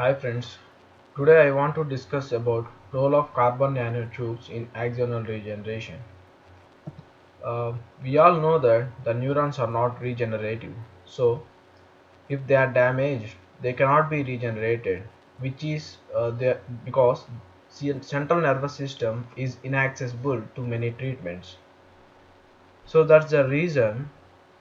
Hi friends, today I want to discuss about role of carbon nanotubes in axonal regeneration. We all know that the neurons are not regenerative, so if they are damaged, they cannot be regenerated, which is because central nervous system is inaccessible to many treatments. So that's the reason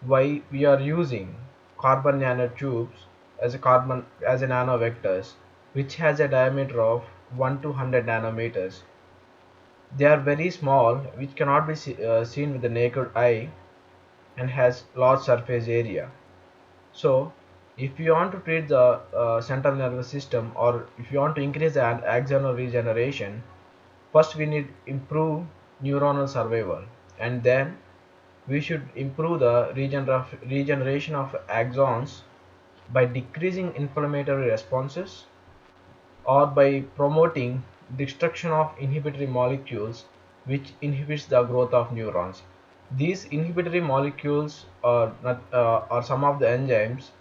why we are using carbon nanotubes as a nanovectors, which has a diameter of 1 to 100 nanometers. They are very small, which cannot be seen with the naked eye and has large surface area. So, if you want to treat the central nervous system, or if you want to increase the axonal regeneration, first we need improve neuronal survival, and then we should improve the regeneration of axons by decreasing inflammatory responses or by promoting destruction of inhibitory molecules which inhibits the growth of neurons. These inhibitory molecules are some of the enzymes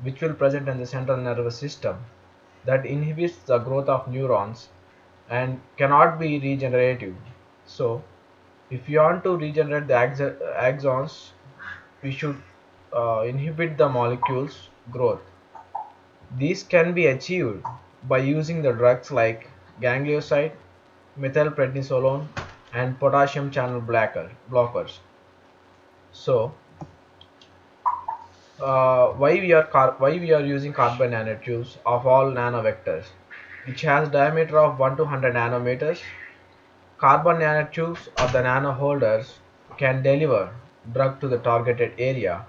which will present in the central nervous system that inhibits the growth of neurons and cannot be regenerative. So, if you want to regenerate the axons, we should inhibit the molecules growth. These can be achieved by using the drugs like ganglioside, methylprednisolone, and potassium channel blockers. So, why we are using carbon nanotubes of all nanovectors, which has diameter of 1 to 100 nanometers. Carbon nanotubes or the nanoholders can deliver drug to the targeted area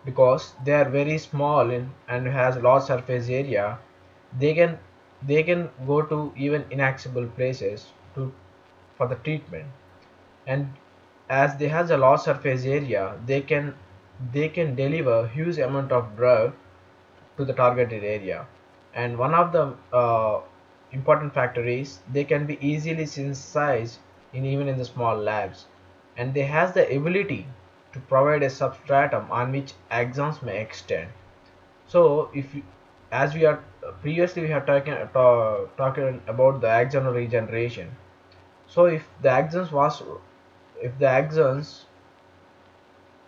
because they are very small and has large surface area. They can they can go to even inaccessible places to for the treatment, and as they has a large surface area, they can deliver huge amount of drug to the targeted area. And one of the important factor is they can be easily synthesized in even in the small labs, and they has the ability to provide a substratum on which axons may extend. So if you, as we are previously we have talking about the axonal regeneration. So if the axons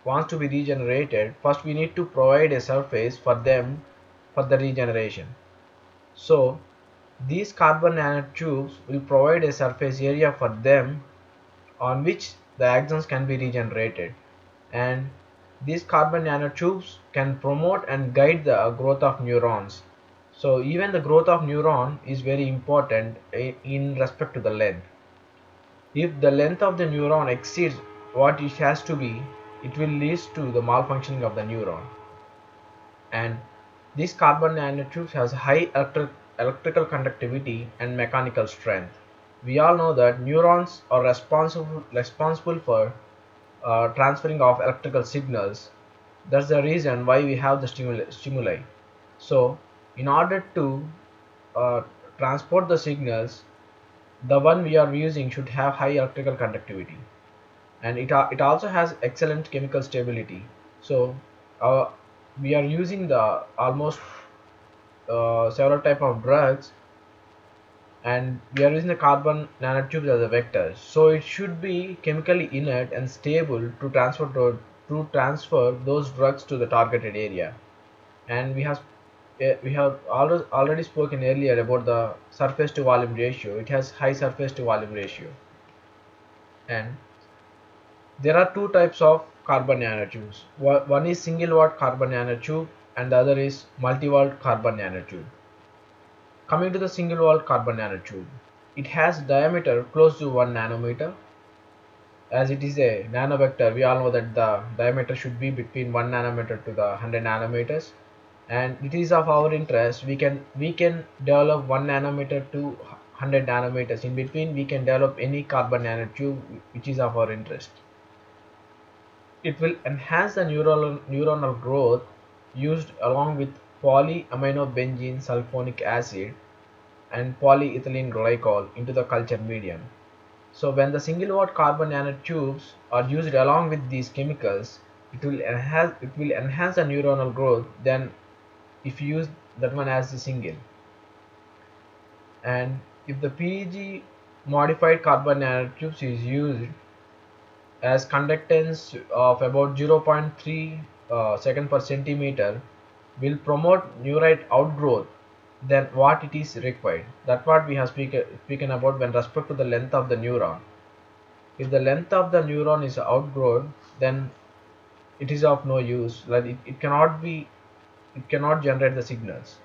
wants to be regenerated, first we need to provide a surface for them for the regeneration. So these carbon nanotubes will provide a surface area for them on which the axons can be regenerated, and these carbon nanotubes can promote and guide the growth of neurons. So even the growth of neuron is very important in respect to the length. If the length of the neuron exceeds what it has to be, it will lead to the malfunctioning of the neuron. And this carbon nanotubes has high electrical conductivity and mechanical strength. We all know that neurons are responsible for transferring of electrical signals. That's the reason why we have the stimuli. So, in order to uh, transport the signals, the one we are using should have high electrical conductivity, and it also has excellent chemical stability. So, uh, we are using the almost several type of drugs, and we are using the carbon nanotubes as a vector, so it should be chemically inert and stable to transfer those drugs to the targeted area. And we have already spoken earlier about the surface to volume ratio. It has high surface to volume ratio. And there are two types of carbon nanotubes. One is single walled carbon nanotube, and the other is multi walled carbon nanotube. Coming to the single walled carbon nanotube, it has diameter close to 1 nanometer. As it is a nanovector, we all know that the diameter should be between 1 nanometer to the 100 nanometers, and it is of our interest. We can develop 1 nanometer to 100 nanometers. In between, we can develop any carbon nanotube which is of our interest. It will enhance the neuronal growth used along with polyaminobenzene sulfonic acid and polyethylene glycol into the culture medium. So when the single-walled carbon nanotubes are used along with these chemicals, it will enhance the neuronal growth than if you use that one as the single. And if the PEG modified carbon nanotubes is used as conductance of about 0.3 second per centimeter, will promote neurite outgrowth than what it is required. That's what we have spoken about when respect to the length of the neuron. If the length of the neuron is outgrown, then it is of no use. Like it cannot generate the signals.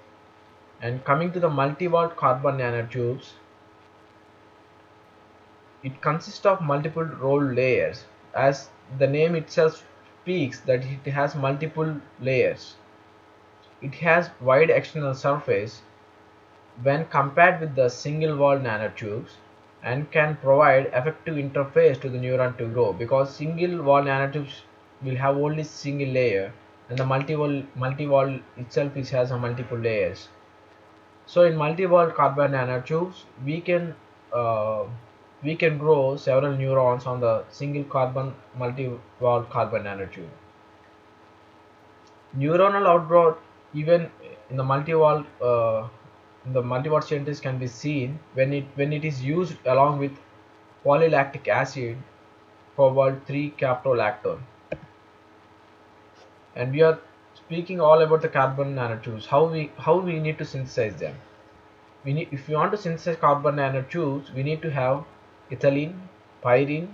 And coming to the multi-walled carbon nanotubes, it consists of multiple rolled layers. As the name itself speaks that it has multiple layers. It has wide external surface when compared with the single-walled nanotubes and can provide effective interface to the neuron to grow, because single-walled nanotubes will have only single layer, and the multi-wall itself has a multiple layers. So in multi-walled carbon nanotubes, uh, we can grow several neurons on the single carbon multi-walled carbon nanotube. Neuronal outgrowth, even in the multi-walled centers, can be seen when it is used along with polylactic acid, cobalt 3 caprolactone. And we are speaking all about the carbon nanotubes. How we need to synthesize them. If we want to synthesize carbon nanotubes, we need to have ethylene, pyrene,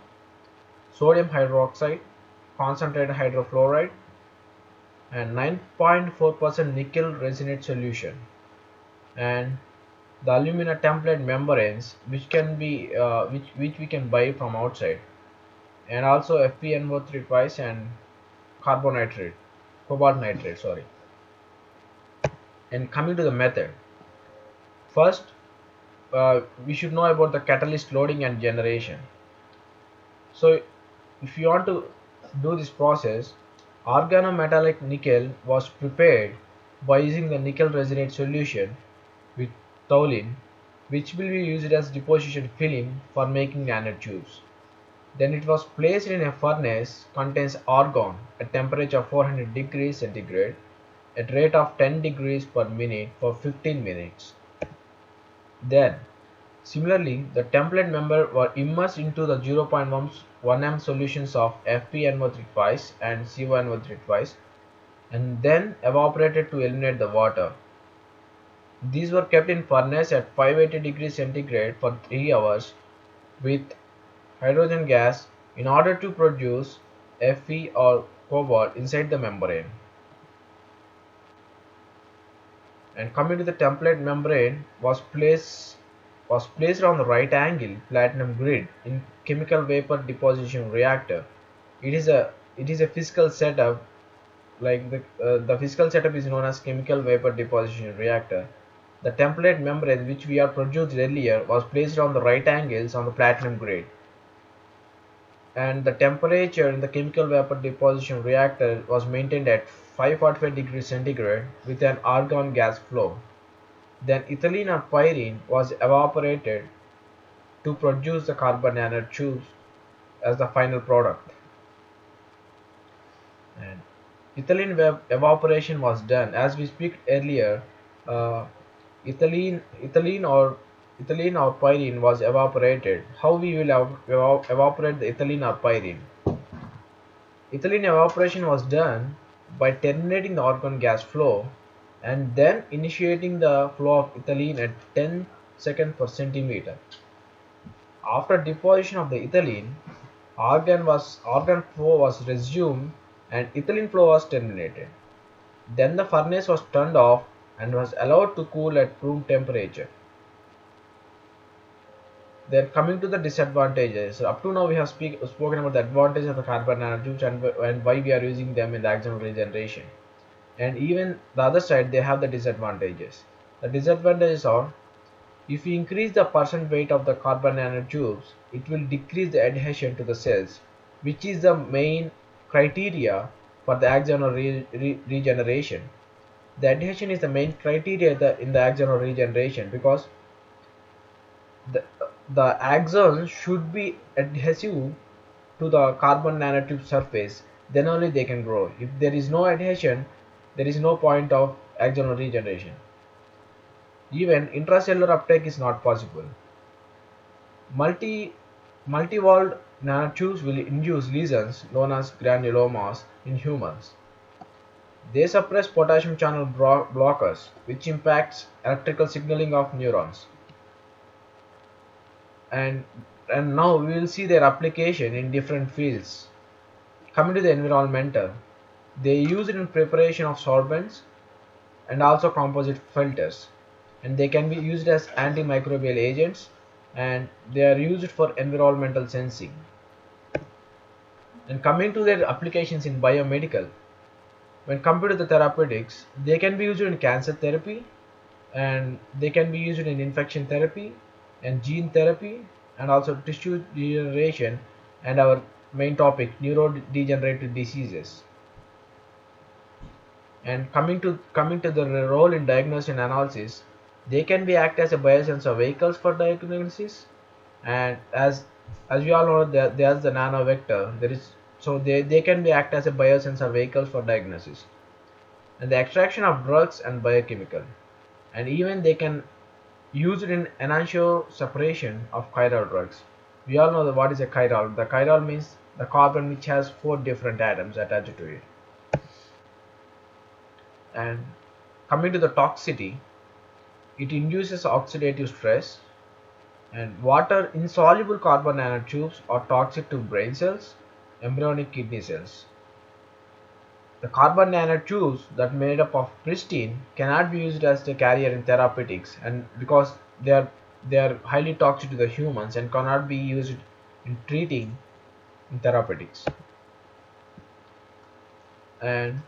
sodium hydroxide, concentrated hydrofluoride, and 9.4% nickel resonate solution, and the alumina template membranes, which can be which we can buy from outside, and also FeNO3 twice and carbonitrate, cobalt nitrate, sorry. And coming to the method, first we should know about the catalyst loading and generation. So if you want to do this process, organometallic nickel was prepared by using the nickel resonate solution with toluene, which will be used as deposition film for making nanotubes. Then it was placed in a furnace contains argon at temperature of 400 degrees centigrade at rate of 10 degrees per minute for 15 minutes. Then, similarly, the template member were immersed into the 0.1 m solutions of FeNO3 twice and CONO3 twice, and then evaporated to eliminate the water. These were kept in furnace at 580 degrees centigrade for 3 hours with hydrogen gas in order to produce Fe or cobalt inside the membrane. And coming to the template membrane was placed on the right angle platinum grid in chemical vapor deposition reactor. It is a physical setup, like the physical setup is known as chemical vapor deposition reactor. The template membrane which we have produced earlier was placed on the right angles on the platinum grid, and the temperature in the chemical vapor deposition reactor was maintained at 545 degrees centigrade with an argon gas flow. Then ethylene or pyrene was evaporated to produce the carbon nanotubes as the final product. And evaporation was done as we speak earlier. uh, ethylene or pyrene was evaporated. How we will evaporate the ethylene or pyrene? Ethylene evaporation was done by terminating the argon gas flow and then initiating the flow of ethylene at 10 seconds per centimeter. After deposition of the ethylene, argon flow was resumed and ethylene flow was terminated. Then the furnace was turned off and was allowed to cool at room temperature. Then coming to the disadvantages. So up to now we have spoken about the advantage of the carbon nanotubes and why we are using them in the axonal regeneration. And even the other side, they have the disadvantages. The disadvantages are, if we increase the percent weight of the carbon nanotubes, it will decrease the adhesion to the cells, which is the main criteria for the axonal regeneration. The adhesion is the main criteria in the axonal regeneration, because the, the axons should be adhesive to the carbon nanotube surface, then only they can grow. If there is no adhesion, there is no point of axonal regeneration. Even intracellular uptake is not possible. Multi Multi-walled nanotubes will induce lesions known as granulomas in humans. They suppress potassium channel blockers, which impacts electrical signaling of neurons. And, and now we will see their application in different fields. Coming to the environmental, they use it in preparation of solvents and also composite filters. And they can be used as antimicrobial agents, and they are used for environmental sensing. And coming to their applications in biomedical, when compared to the therapeutics, they can be used in cancer therapy, and they can be used in infection therapy and gene therapy, and also tissue regeneration, and our main topic, neurodegenerative diseases. And coming to the role in diagnosis and analysis, they can be act as a biosensor vehicles for diagnosis. And as we all know, there's the nano vector. There is so they can be act as a biosensor vehicles for diagnosis and the extraction of drugs and biochemical. And even they can use it in enantiomer separation of chiral drugs. We all know what is a chiral. The chiral means the carbon which has 4 different atoms attached to it. And coming to the toxicity, it induces oxidative stress, and water insoluble carbon nanotubes are toxic to brain cells, embryonic kidney cells. The carbon nanotubes that made up of pristine cannot be used as the carrier in therapeutics, and because they are highly toxic to the humans and cannot be used in treating in therapeutics. And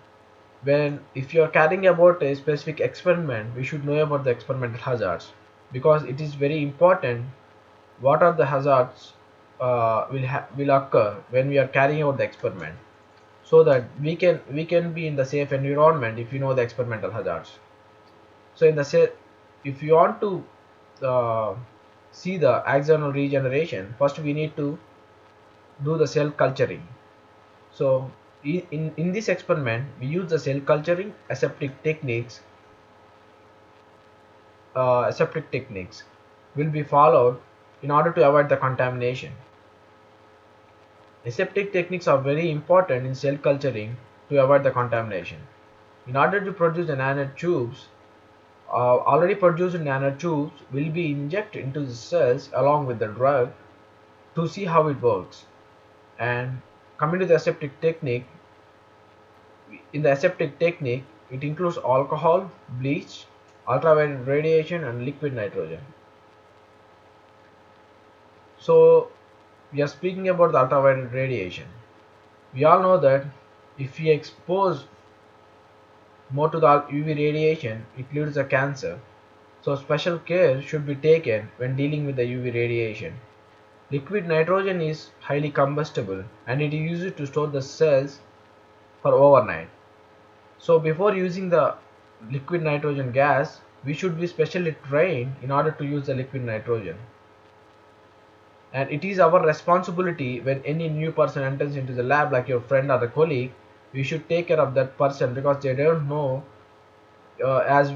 when if you are caring about a specific experiment, we should know about the experimental hazards, because it is very important what are the hazards will occur when we are carrying out the experiment, so that we can be in the safe environment if you know the experimental hazards. So in the if you want to uh, see the axonal regeneration, first we need to do the cell culturing. So in this experiment we use the cell culturing aseptic techniques will be followed in order to avoid the contamination. Aseptic techniques are very important in cell culturing to avoid the contamination. In order to produce the nanotubes, already produced nanotubes will be injected into the cells along with the drug to see how it works. And coming to the aseptic technique, in the aseptic technique, it includes alcohol, bleach, ultraviolet radiation, and liquid nitrogen. So we are speaking about the ultraviolet radiation. We all know that if we expose more to the UV radiation, it leads to cancer. So special care should be taken when dealing with the UV radiation. Liquid nitrogen is highly combustible and it is used to store the cells for overnight. So before using the liquid nitrogen gas, we should be specially trained in order to use the liquid nitrogen. And it is our responsibility when any new person enters into the lab, like your friend or the colleague, we should take care of that person because they don't know, as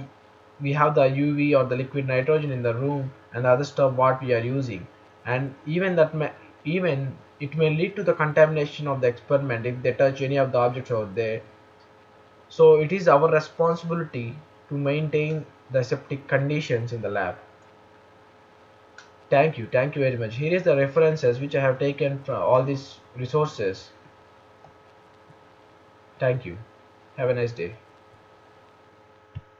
we have the UV or the liquid nitrogen in the room and the other stuff what we are using, and even it may lead to the contamination of the experiment if they touch any of the objects out there. So it is our responsibility to maintain the aseptic conditions in the lab. Thank you very much. Here is the references which I have taken from all these resources. Thank you. Have a nice day.